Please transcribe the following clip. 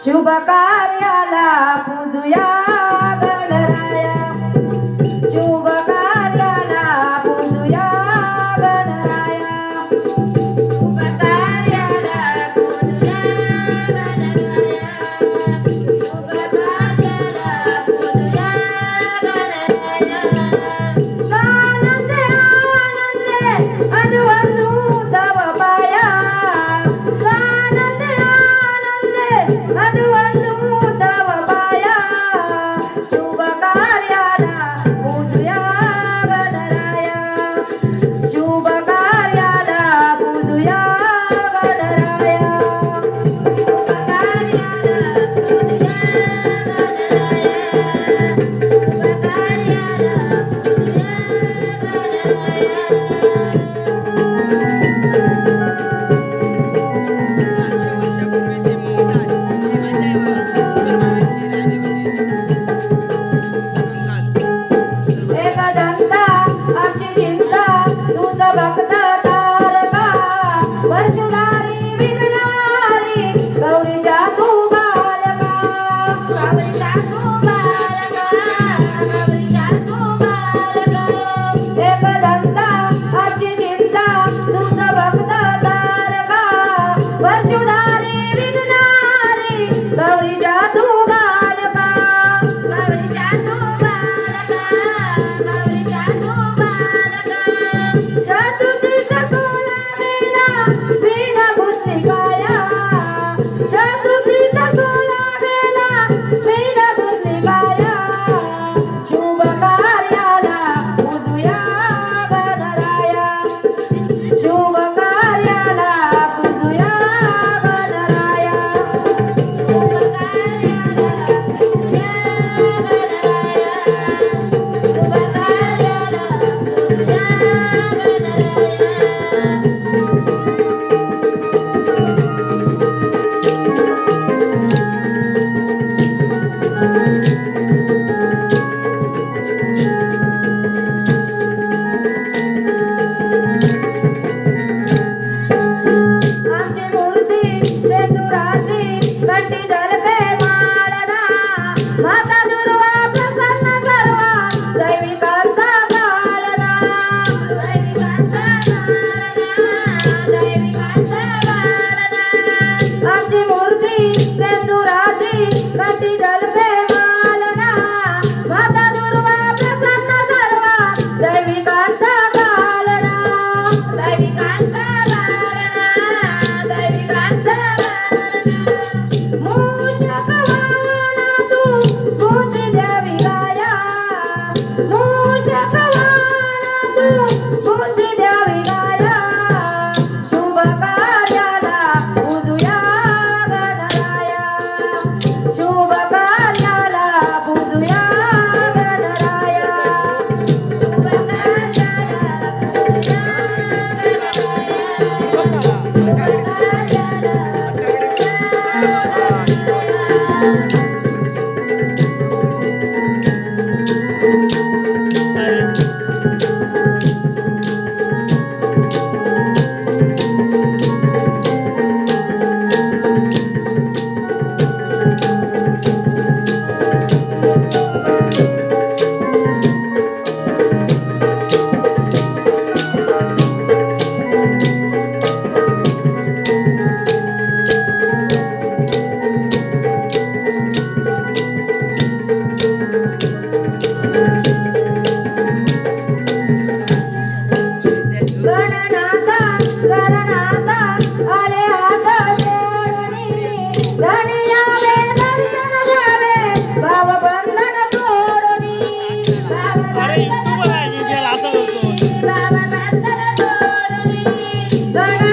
शुभ कार्याला पूजुया गणराया शुभ कार्याला पूजुया गणराया शुभ कार्याला पूजुया गणराया शुभ कार्याला पूजुया गणराया आनंदे आनंदे अनुवनु तव पाया आनंदे आनंदे अनुवनु तव पाया शुभ कार्याला पूजुया गणराया शुभ कार्याला पूजुया गणराया शुभ कार्याला पूजुया एकदंता आमची चिंता तुझ भक्त तारका वर्षुधारी विघ्नारी गौरीच्या तू बालका गौरीच्या तू बालका गौरीच्या तू बालका एकदंता आमची चिंता तुझ भक्त तारका वर्षुधारी विघ्नारी गौरीच्या तू बालका गौरीच्या तू बालका गौरीच्या तू बालका चतुर्थीचा सोहळा वेळा वीणा पुस्तिकाया चतुर्थीचा सोहळा वेळा वीणा पुस्तिकाया शुभ कार्याला पूजुया गणराया शुभ कार्याला पूजुया गणराया शुभ कार्याला पूजुया गणराया शुभ कार्याला पूजुया आमची मूर्ती सेंदुराची कंठी दर्भे माळना माता दुर्वा प्रसन्न सर्वा दैविकांचा घालना दैविकांचा घालना आमची मूर्ती सेंदुराची कंठी दर्भे माळना माता दुर्वा प्रसन्न सर्वा दैविकांचा घालना दैविकांचा घालना दैविकांचा घालना मूषक वाहना तू बुद्धी द्यावी गाया मूषक वाहना तू बुद्धी द्यावी गाया शुभ कार्याला पूजुया गणराया शुभ कार्याला पूजुया गणराया शुभ कार्याला पूजुया गणनाथा गणनाथा आले हात जोडूनी धनी यावे दर्शन घ्यावे भाव बंधन तोडूनी भाव बंधन तोडूनी गणनाथा